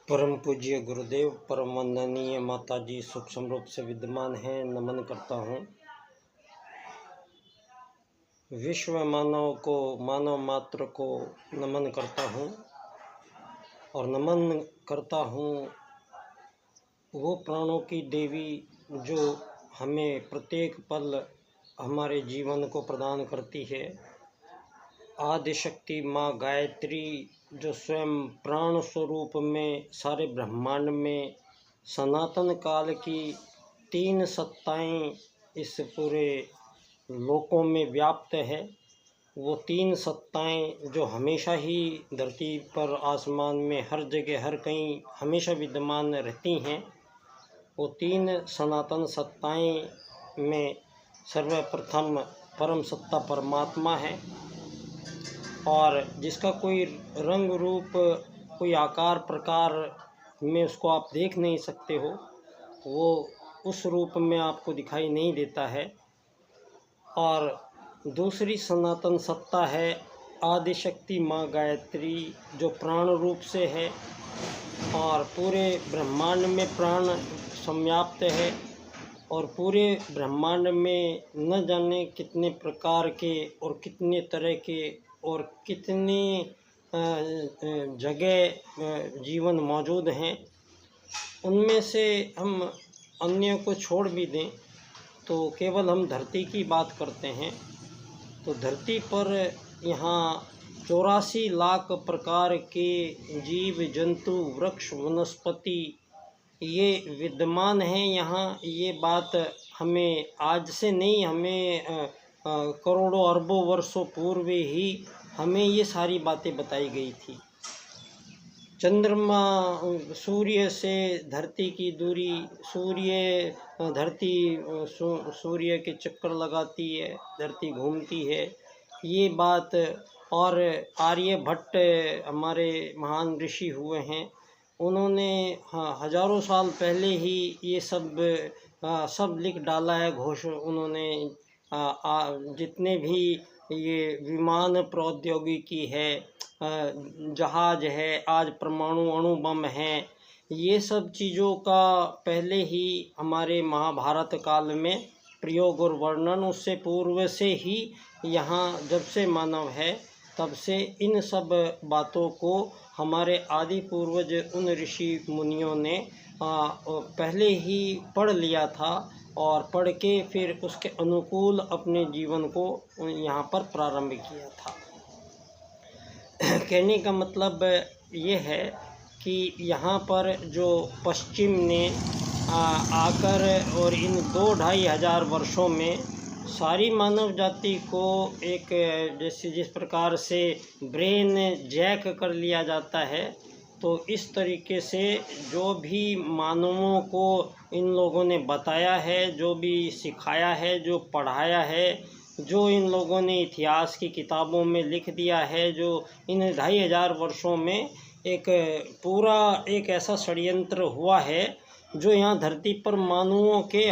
परम पूज्य गुरुदेव, परम वंदनीय माता जी सूक्ष्म रूप से विद्यमान हैं, नमन करता हूँ। विश्व मानव को, मानव मात्र को नमन करता हूँ और नमन करता हूँ वो प्राणों की देवी जो हमें प्रत्येक पल हमारे जीवन को प्रदान करती है। आदिशक्ति माँ गायत्री जो स्वयं प्राण स्वरूप में सारे ब्रह्मांड में सनातन काल की 3 सत्ताएं इस पूरे लोकों में व्याप्त है। वो 3 सत्ताएं जो हमेशा ही धरती पर, आसमान में, हर जगह, हर कहीं हमेशा विद्यमान रहती हैं। वो 3 सनातन सत्ताएं में सर्वप्रथम परम सत्ता परमात्मा है और जिसका कोई रंग रूप, कोई आकार प्रकार में उसको आप देख नहीं सकते हो, वो उस रूप में आपको दिखाई नहीं देता है। और दूसरी सनातन सत्ता है आदिशक्ति माँ गायत्री जो प्राण रूप से है और पूरे ब्रह्मांड में प्राण संव्याप्त है और पूरे ब्रह्मांड में न जाने कितने प्रकार के और कितने तरह के और कितने जगह जीवन मौजूद हैं। उनमें से हम अन्य को छोड़ भी दें तो केवल हम धरती की बात करते हैं तो धरती पर यहाँ 84 लाख प्रकार के जीव जंतु, वृक्ष, वनस्पति ये विद्यमान हैं यहाँ। ये बात हमें आज से नहीं, हमें करोड़ों अरबों वर्षों पूर्व ही हमें ये सारी बातें बताई गई थी। चंद्रमा सूर्य से धरती की दूरी, धरती सूर्य के चक्कर लगाती है, धरती घूमती है, ये बात। और आर्यभट्ट हमारे महान ऋषि हुए हैं, उन्होंने हजारों साल पहले ही ये सब लिख डाला है। घोष उन्होंने जितने भी ये विमान प्रौद्योगिकी है, जहाज है, आज परमाणु अणु बम है, ये सब चीज़ों का पहले ही हमारे महाभारत काल में प्रयोग और वर्णन, उससे पूर्व से ही यहाँ जब से मानव है तब से इन सब बातों को हमारे आदि पूर्वज उन ऋषि मुनियों ने पहले ही पढ़ लिया था और पढ़ के फिर उसके अनुकूल अपने जीवन को यहाँ पर प्रारंभ किया था। कहने का मतलब ये है कि यहाँ पर जो पश्चिम ने आकर और इन 2-2.5 हज़ार वर्षों में सारी मानव जाति को एक, जैसे जिस प्रकार से ब्रेन जैक कर लिया जाता है, तो इस तरीके से जो भी मानवों को इन लोगों ने बताया है, जो भी सिखाया है, जो पढ़ाया है, जो इन लोगों ने इतिहास की किताबों में लिख दिया है, जो इन 2.5 वर्षों में एक पूरा एक ऐसा षड्यंत्र हुआ है जो यहाँ धरती पर मानवों के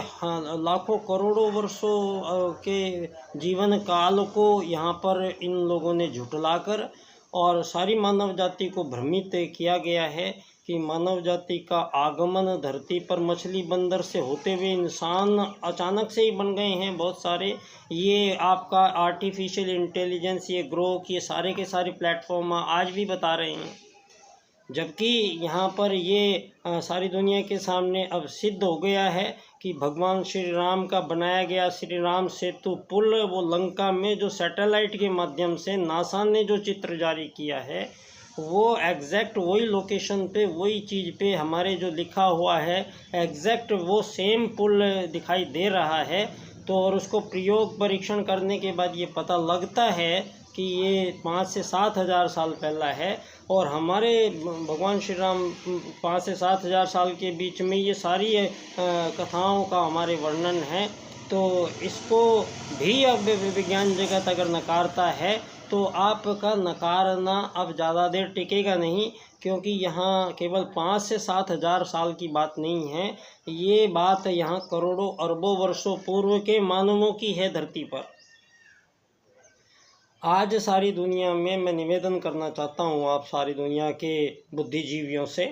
लाखों करोड़ों वर्षों के जीवन काल को यहाँ पर इन लोगों ने झुठलाकर और सारी मानव जाति को भ्रमित किया गया है कि मानव जाति का आगमन धरती पर मछली बंदर से होते हुए इंसान अचानक से ही बन गए हैं बहुत सारे। ये आपका आर्टिफिशियल इंटेलिजेंस, ये ग्रोक, ये सारे के सारे प्लेटफॉर्म आज भी बता रहे हैं, जबकि यहाँ पर ये सारी दुनिया के सामने अब सिद्ध हो गया है कि भगवान श्री राम का बनाया गया श्री राम सेतु पुल, वो लंका में जो सैटेलाइट के माध्यम से नासा ने जो चित्र जारी किया है, वो एग्जैक्ट वही लोकेशन पे, वही चीज़ पे हमारे जो लिखा हुआ है एग्जैक्ट वो सेम पुल दिखाई दे रहा है। तो और उसको प्रयोग परीक्षण करने के बाद ये पता लगता है कि ये 5 से 7 हज़ार साल पहला है और हमारे भगवान श्री राम 5 से 7 हज़ार साल के बीच में ये सारी कथाओं का हमारे वर्णन है। तो इसको भी अब विज्ञान जगत अगर नकारता है तो आपका नकारना अब ज़्यादा देर टिकेगा नहीं, क्योंकि यहाँ केवल 5 से 7 हज़ार साल की बात नहीं है, ये बात यहाँ करोड़ों अरबों वर्षों पूर्व के मानवों की है धरती पर। आज सारी दुनिया में मैं निवेदन करना चाहता हूँ आप सारी दुनिया के बुद्धिजीवियों से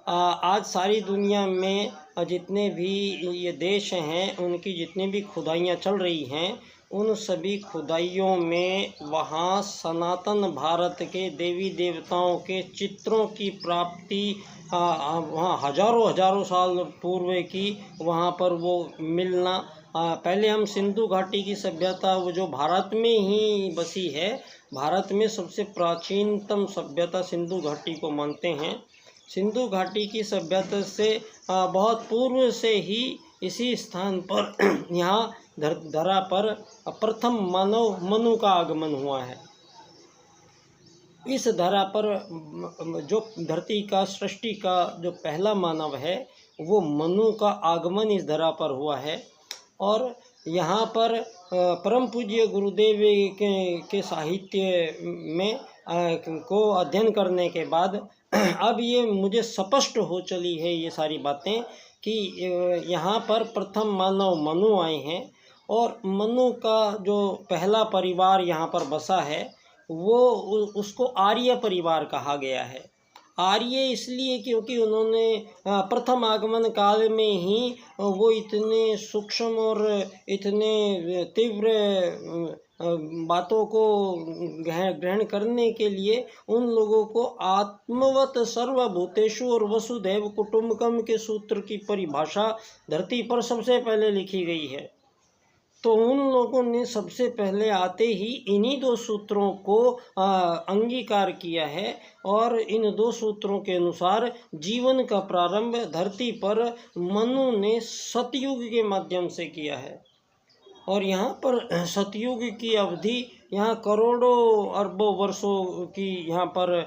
आज सारी दुनिया में जितने भी ये देश हैं, उनकी जितनी भी खुदाइयाँ चल रही हैं, उन सभी खुदाइयों में वहाँ सनातन भारत के देवी देवताओं के चित्रों की प्राप्ति वहाँ हजारों हजारों साल पूर्व की वहाँ पर वो मिलना। पहले हम सिंधु घाटी की सभ्यता, वो जो भारत में ही बसी है, भारत में सबसे प्राचीनतम सभ्यता सिंधु घाटी को मानते हैं। सिंधु घाटी की सभ्यता से बहुत पूर्व से ही इसी स्थान पर यहाँ धरा पर प्रथम मानव मनु का आगमन हुआ है। इस धरा पर जो धरती का सृष्टि का जो पहला मानव है, वो मनु का आगमन इस धरा पर हुआ है। और यहाँ पर परम पूज्य गुरुदेव के साहित्य में को अध्ययन करने के बाद अब ये मुझे स्पष्ट हो चली है ये सारी बातें कि यहाँ पर प्रथम मानव मनु आए हैं। और मनु का जो पहला परिवार यहाँ पर बसा है, वो उसको आर्य परिवार कहा गया है। आर्य इसलिए क्योंकि उन्होंने प्रथम आगमन काल में ही वो इतने सूक्ष्म और इतने तीव्र बातों को ग्रहण करने के लिए उन लोगों को आत्मवत सर्वभूतेषु और वसुधैव कुटुम्बकम के सूत्र की परिभाषा धरती पर सबसे पहले लिखी गई है। तो उन लोगों ने सबसे पहले आते ही इन्हीं दो सूत्रों को अंगीकार किया है और इन दो सूत्रों के अनुसार जीवन का प्रारंभ धरती पर मनु ने सतयुग के माध्यम से किया है। और यहाँ पर सतयुग की अवधि यहाँ करोड़ों अरबों वर्षों की यहाँ पर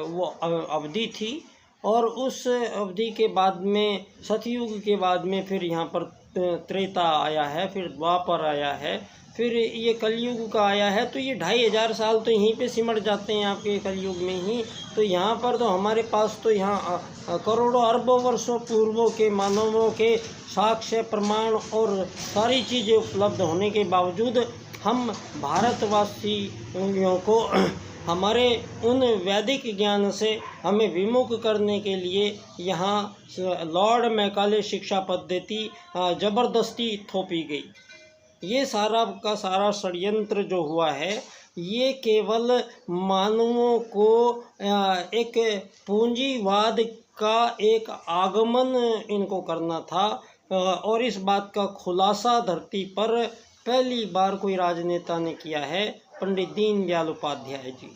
वो अवधि थी। और उस अवधि के बाद में सतयुग के बाद में फिर यहाँ पर त्रेता आया है, फिर द्वापर आया है, फिर ये कलयुग का आया है। तो ये 2500 साल तो यहीं पे सिमट जाते हैं आपके कलयुग में ही। तो यहाँ पर तो हमारे पास तो यहाँ करोड़ों अरबों वर्षों पूर्वों के मानवों के साक्ष्य प्रमाण और सारी चीज़ें उपलब्ध होने के बावजूद हम भारतवासियों को हमारे उन वैदिक ज्ञान से हमें विमुख करने के लिए यहाँ लॉर्ड मैकाले शिक्षा पद्धति ज़बरदस्ती थोपी गई। ये सारा का सारा षड्यंत्र जो हुआ है, ये केवल मानवों को एक पूंजीवाद का एक आगमन इनको करना था। और इस बात का खुलासा धरती पर पहली बार कोई राजनेता ने किया है, पंडित दीनदयाल उपाध्याय जी।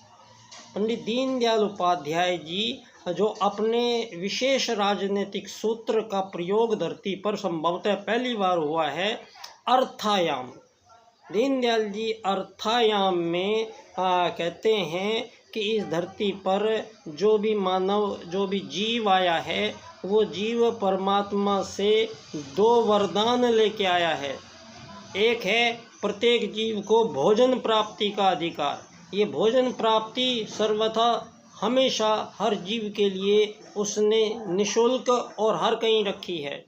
पंडित दीनदयाल उपाध्याय जी जो अपने विशेष राजनीतिक सूत्र का प्रयोग धरती पर संभवतः पहली बार हुआ है, अर्थायाम। दीनदयाल जी अर्थायाम में कहते हैं कि इस धरती पर जो भी मानव, जो भी जीव आया है, वो जीव परमात्मा से 2 वरदान लेके आया है। एक है प्रत्येक जीव को भोजन प्राप्ति का अधिकार। ये भोजन प्राप्ति सर्वथा हमेशा हर जीव के लिए उसने निःशुल्क और हर कहीं रखी है।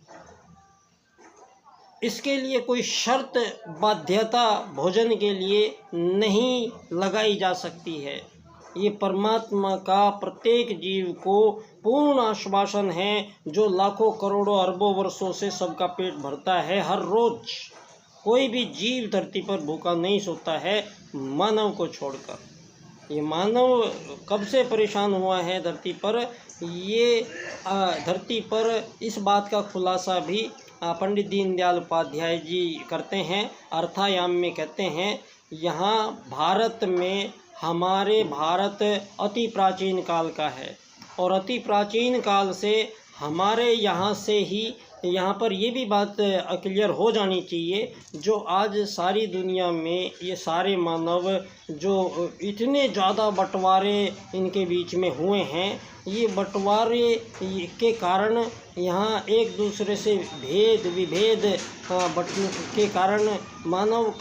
इसके लिए कोई शर्त बाध्यता भोजन के लिए नहीं लगाई जा सकती है। ये परमात्मा का प्रत्येक जीव को पूर्ण आश्वासन है, जो लाखों करोड़ों अरबों वर्षों से सबका पेट भरता है। हर रोज कोई भी जीव धरती पर भूखा नहीं सोता है, मानव को छोड़कर। ये मानव कब से परेशान हुआ है धरती पर, ये धरती पर इस बात का खुलासा भी पंडित दीनदयाल उपाध्याय जी करते हैं। अर्थायाम में कहते हैं, यहाँ भारत में हमारे भारत अति प्राचीन काल का है और अति प्राचीन काल से हमारे यहाँ से ही यहाँ पर ये भी बात क्लियर हो जानी चाहिए, जो आज सारी दुनिया में ये सारे मानव जो इतने ज़्यादा बंटवारे इनके बीच में हुए हैं, ये बंटवारे के कारण यहाँ एक दूसरे से भेद विभेद के कारण मानव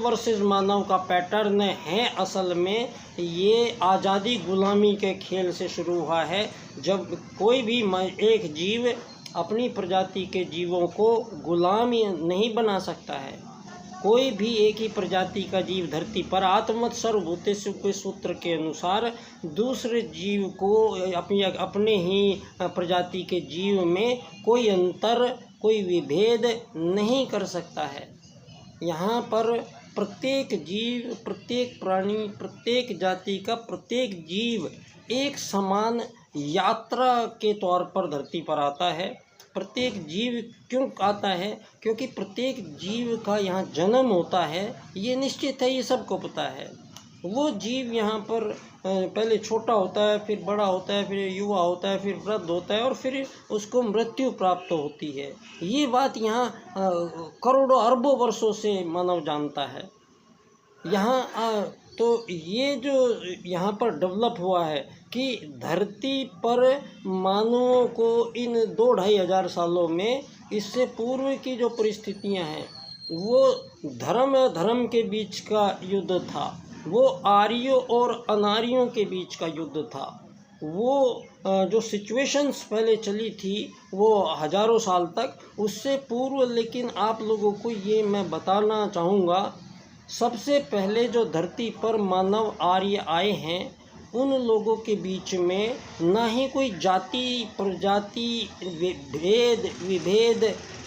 वर्सेस मानव का पैटर्न है। असल में ये आज़ादी गुलामी के खेल से शुरू हुआ है, जब कोई भी एक जीव अपनी प्रजाति के जीवों को गुलाम नहीं बना सकता है। कोई भी एक ही प्रजाति का जीव धरती पर आत्मवत् सर्वभूतेषु के सूत्र के अनुसार दूसरे जीव को अपने ही प्रजाति के जीव में कोई अंतर, कोई विभेद नहीं कर सकता है। यहाँ पर प्रत्येक जीव, प्रत्येक प्राणी, प्रत्येक जाति का प्रत्येक जीव एक समान यात्रा के तौर पर धरती पर आता है। प्रत्येक जीव क्यों आता है? क्योंकि प्रत्येक जीव का यहाँ जन्म होता है, ये निश्चित है, ये सबको पता है। वो जीव यहाँ पर पहले छोटा होता है, फिर बड़ा होता है, फिर युवा होता है, फिर वृद्ध होता है और फिर उसको मृत्यु प्राप्त होती है। ये बात यहाँ करोड़ों अरबों वर्षों से मानव जानता है। यहाँ तो ये जो यहाँ पर डेवलप हुआ है कि धरती पर मानवों को इन 2-2.5 हज़ार सालों में, इससे पूर्व की जो परिस्थितियाँ हैं वो धर्म और धर्म के बीच का युद्ध था, वो आर्यों और अनार्यों के बीच का युद्ध था। वो जो सिचुएशंस पहले चली थी वो हज़ारों साल तक, उससे पूर्व। लेकिन आप लोगों को ये मैं बताना चाहूँगा, सबसे पहले जो धरती पर मानव आर्य आए हैं उन लोगों के बीच में ना ही कोई जाति प्रजाति भेद विभेद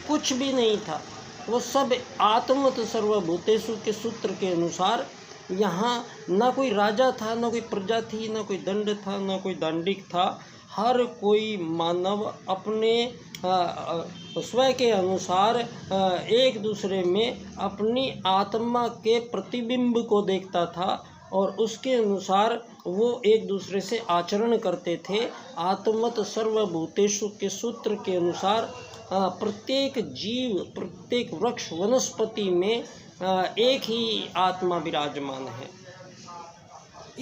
कुछ भी नहीं था। वो सब आत्मवत् सर्वभूतेषु के सूत्र के अनुसार, यहाँ ना कोई राजा था, ना कोई प्रजा थी, ना कोई दंड था, ना कोई दांडिक था। हर कोई मानव अपने स्वयं के अनुसार एक दूसरे में अपनी आत्मा के प्रतिबिंब को देखता था और उसके अनुसार वो एक दूसरे से आचरण करते थे। आत्मवत् सर्वभूतेषु के सूत्र के अनुसार प्रत्येक जीव, प्रत्येक वृक्ष वनस्पति में एक ही आत्मा विराजमान है,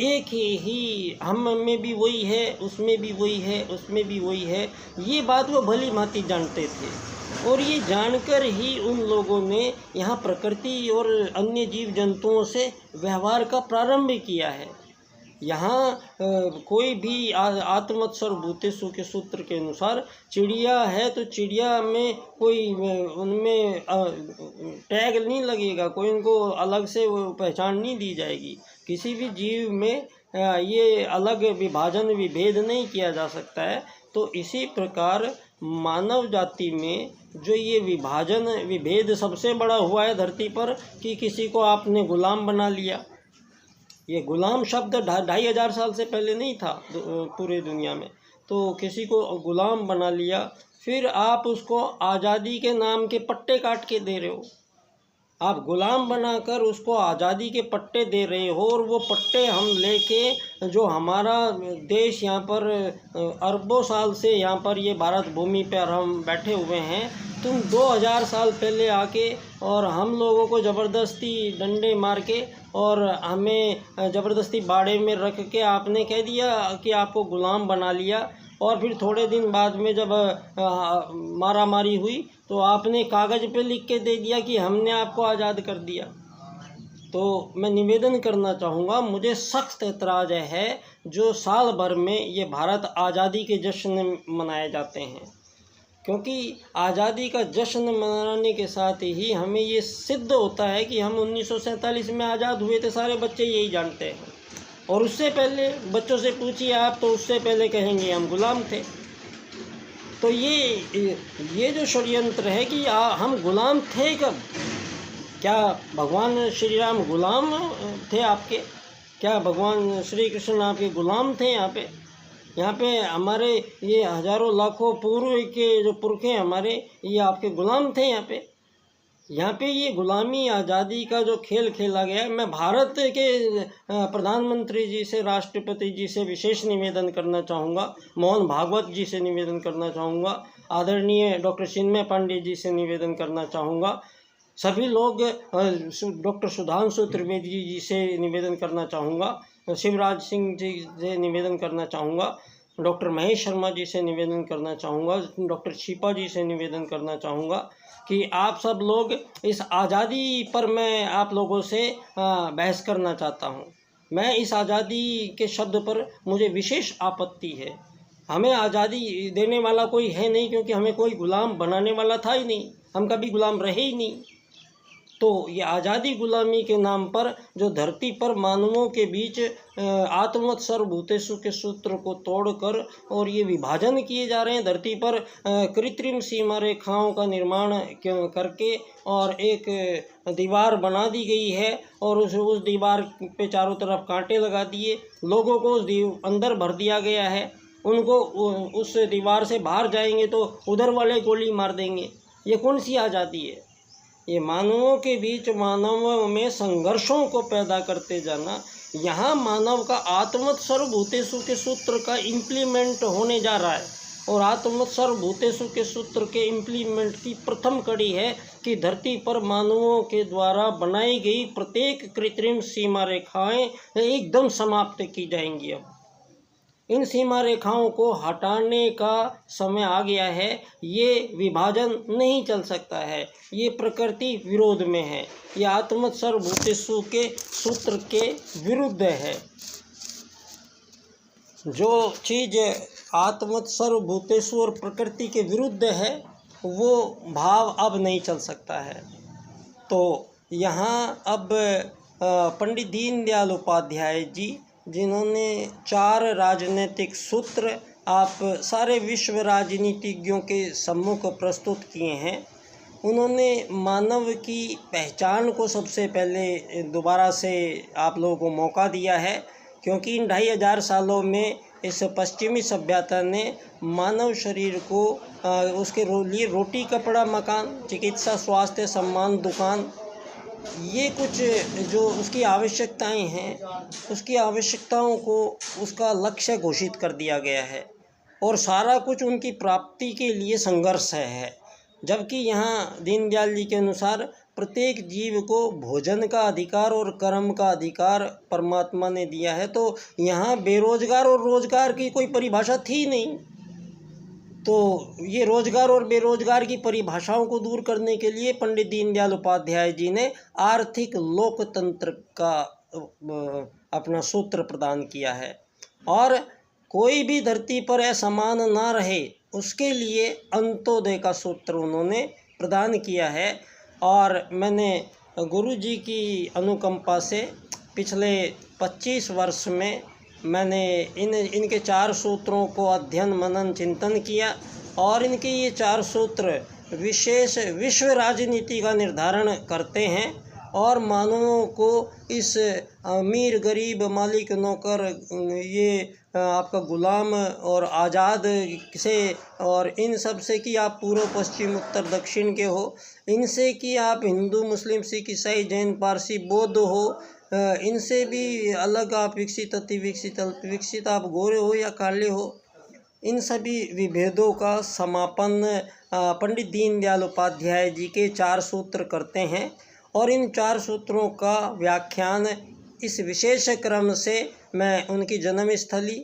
एक ही हम में भी वही है, उसमें भी वही है, उसमें भी वही है। ये बात वो भली भांति जानते थे और ये जानकर ही उन लोगों ने यहाँ प्रकृति और अन्य जीव जंतुओं से व्यवहार का प्रारंभ किया है। यहाँ कोई भी आत्मवत् सर्वभूतेषु के सूत्र के अनुसार चिड़िया है तो चिड़िया में कोई उनमें टैग नहीं लगेगा, कोई उनको अलग से वो पहचान नहीं दी जाएगी। किसी भी जीव में ये अलग विभाजन विभेद नहीं किया जा सकता है। तो इसी प्रकार मानव जाति में जो ये विभाजन विभेद सबसे बड़ा हुआ है धरती पर कि किसी को आपने गुलाम बना लिया। ये गुलाम शब्द 2.5 हज़ार साल से पहले नहीं था पूरे दुनिया में। तो किसी को गुलाम बना लिया, फिर आप उसको आज़ादी के नाम के पट्टे काट के दे रहे हो। आप गुलाम बनाकर उसको आज़ादी के पट्टे दे रहे हो और वो पट्टे हम लेके, जो हमारा देश यहाँ पर अरबों साल से यहाँ पर ये भारत भूमि पर हम बैठे हुए हैं, तुम 2000 साल पहले आके और हम लोगों को ज़बरदस्ती डंडे मार के और हमें ज़बरदस्ती बाड़े में रख के आपने कह दिया कि आपको गुलाम बना लिया। और फिर थोड़े दिन बाद में जब मारा मारी हुई तो आपने कागज़ पे लिख के दे दिया कि हमने आपको आज़ाद कर दिया। तो मैं निवेदन करना चाहूँगा, मुझे सख्त ऐतराज़ है जो साल भर में ये भारत आज़ादी के जश्न मनाए जाते हैं, क्योंकि आज़ादी का जश्न मनाने के साथ ही हमें ये सिद्ध होता है कि हम 1947 में आज़ाद हुए थे। सारे बच्चे यही जानते हैं और उससे पहले बच्चों से पूछिए आप तो उससे पहले कहेंगे हम गुलाम थे। तो ये जो षड्यंत्र है कि हम गुलाम थे कब? क्या भगवान श्री राम गुलाम थे आपके? क्या भगवान श्री कृष्ण आपके गुलाम थे? यहाँ पे हमारे ये हज़ारों लाखों पूर्व के जो पुरखे हमारे, ये आपके गुलाम थे। यहाँ पे ये गुलामी आज़ादी का जो खेल खेला गया है, मैं भारत के प्रधानमंत्री जी से, राष्ट्रपति जी से विशेष निवेदन करना चाहूँगा, मोहन भागवत जी से निवेदन करना चाहूँगा, आदरणीय डॉक्टर चिन्मय पांडे जी से निवेदन करना चाहूँगा, सभी लोग डॉक्टर सुधांशु त्रिवेदी जी से निवेदन करना चाहूँगा, शिवराज सिंह जी से निवेदन करना चाहूँगा, डॉक्टर महेश शर्मा जी से निवेदन करना चाहूँगा, डॉक्टर छिपा जी से निवेदन करना चाहूँगा कि आप सब लोग इस आज़ादी पर मैं आप लोगों से बहस करना चाहता हूँ। मैं इस आज़ादी के शब्द पर मुझे विशेष आपत्ति है। हमें आज़ादी देने वाला कोई है नहीं, क्योंकि हमें कोई गुलाम बनाने वाला था ही नहीं, हम कभी गुलाम रहे ही नहीं। तो ये आज़ादी गुलामी के नाम पर जो धरती पर मानवों के बीच आत्मवत् सर्वभूतेषु के सूत्र को तोड़कर और ये विभाजन किए जा रहे हैं, धरती पर कृत्रिम सीमा रेखाओं का निर्माण करके और एक दीवार बना दी गई है और उस दीवार पे चारों तरफ कांटे लगा दिए, लोगों को उस अंदर भर दिया गया है। उनको उस दीवार से बाहर जाएंगे तो उधर वाले गोली मार देंगे। ये कौन सी आज़ादी है? ये मानवों के बीच मानवों में संघर्षों को पैदा करते जाना। यहाँ मानव का आत्मवत् सर्वभूतेषु के सूत्र का इम्प्लीमेंट होने जा रहा है और आत्मवत् सर्वभूतेषु के सूत्र के इम्प्लीमेंट की प्रथम कड़ी है कि धरती पर मानवों के द्वारा बनाई गई प्रत्येक कृत्रिम सीमा रेखाएं एकदम समाप्त की जाएंगी। अब इन सीमा रेखाओं को हटाने का समय आ गया है। ये विभाजन नहीं चल सकता है, ये प्रकृति विरोध में है, ये आत्मवत् सर्वभूतेषु के सूत्र के विरुद्ध है। जो चीज़ आत्मवत् सर्वभूतेषु और प्रकृति के विरुद्ध है वो भाव अब नहीं चल सकता है। तो यहाँ अब पंडित दीनदयाल उपाध्याय जी, जिन्होंने 4 राजनीतिक सूत्र आप सारे विश्व राजनीतिज्ञों के सम्मुख प्रस्तुत किए हैं, उन्होंने मानव की पहचान को सबसे पहले दोबारा से आप लोगों को मौका दिया है, क्योंकि इन 2500 सालों में इस पश्चिमी सभ्यता ने मानव शरीर को उसके लिए रोटी, कपड़ा, मकान, चिकित्सा, स्वास्थ्य, सम्मान, दुकान, ये कुछ जो उसकी आवश्यकताएं हैं, उसकी आवश्यकताओं को उसका लक्ष्य घोषित कर दिया गया है और सारा कुछ उनकी प्राप्ति के लिए संघर्ष है। जबकि यहाँ दीनदयाल जी के अनुसार प्रत्येक जीव को भोजन का अधिकार और कर्म का अधिकार परमात्मा ने दिया है। तो यहाँ बेरोजगार और रोजगार की कोई परिभाषा थी नहीं। तो ये रोजगार और बेरोजगार की परिभाषाओं को दूर करने के लिए पंडित दीनदयाल उपाध्याय जी ने आर्थिक लोकतंत्र का अपना सूत्र प्रदान किया है और कोई भी धरती पर असमान ना रहे उसके लिए अंत्योदय का सूत्र उन्होंने प्रदान किया है। और मैंने गुरु जी की अनुकंपा से पिछले 25 वर्ष में मैंने इनके 4 सूत्रों को अध्ययन, मनन, चिंतन किया और इनके ये 4 सूत्र विशेष विश्व राजनीति का निर्धारण करते हैं और मानवों को इस अमीर, गरीब, मालिक, नौकर, ये आपका गुलाम और आज़ाद से और इन सब से कि आप पूर्व, पश्चिम, उत्तर, दक्षिण के हो, इनसे कि आप हिंदू, मुस्लिम, सिख, ईसाई, जैन, पारसी, बौद्ध हो, इनसे भी अलग आप विकसित, अति विकसित, अल्प विकसित, आप गोरे हो या काले हो, इन सभी विभेदों का समापन पंडित दीनदयाल उपाध्याय जी के 4 सूत्र करते हैं। और इन 4 सूत्रों का व्याख्यान इस विशेष क्रम से मैं उनकी जन्मस्थली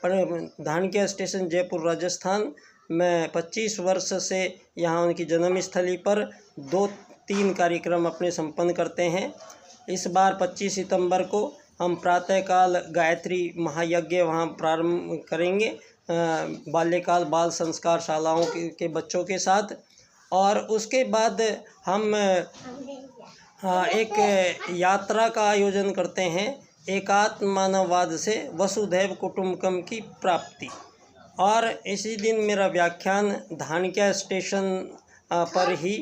धानक्या स्टेशन, जयपुर, राजस्थान, मैं 25 वर्ष से यहाँ उनकी जन्मस्थली पर 2-3 कार्यक्रम अपने संपन्न करते हैं। इस बार 25 सितंबर को हम प्रातःकाल गायत्री महायज्ञ वहाँ प्रारंभ करेंगे बाल्यकाल बाल संस्कार शालाओं के बच्चों के साथ। और उसके बाद हम एक यात्रा का आयोजन करते हैं, एकात्म मानववाद से वसुधैव कुटुंबकम की प्राप्ति। और इसी दिन मेरा व्याख्यान धानक्या स्टेशन पर ही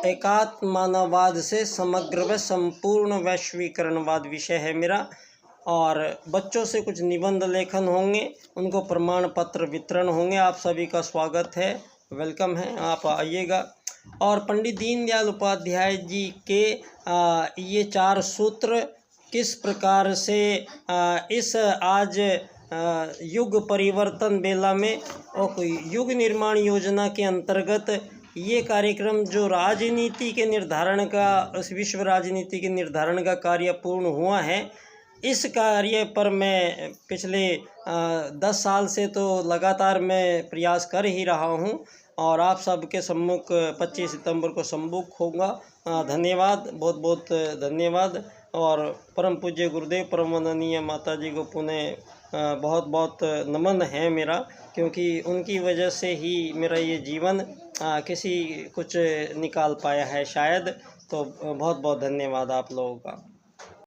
एकात्म मानववाद से समग्र व संपूर्ण वैश्वीकरणवाद विषय है मेरा। और बच्चों से कुछ निबंध लेखन होंगे, उनको प्रमाण पत्र वितरण होंगे। आप सभी का स्वागत है, वेलकम है, आप आइएगा। और पंडित दीनदयाल उपाध्याय जी के ये 4 सूत्र किस प्रकार से इस आज युग परिवर्तन बेला में और युग निर्माण योजना के अंतर्गत ये कार्यक्रम जो राजनीति के निर्धारण का, उस विश्व राजनीति के निर्धारण का कार्य पूर्ण हुआ है, इस कार्य पर मैं पिछले 10 साल से तो लगातार मैं प्रयास कर ही रहा हूँ और आप सबके सम्मुख 25 सितंबर को सम्मुख होगा। धन्यवाद, बहुत बहुत धन्यवाद। और परम पूज्य गुरुदेव परम वंदनीय माता जी को पुनः बहुत बहुत नमन है मेरा, क्योंकि उनकी वजह से ही मेरा ये जीवन किसी कुछ निकाल पाया है शायद। तो बहुत बहुत धन्यवाद आप लोगों का।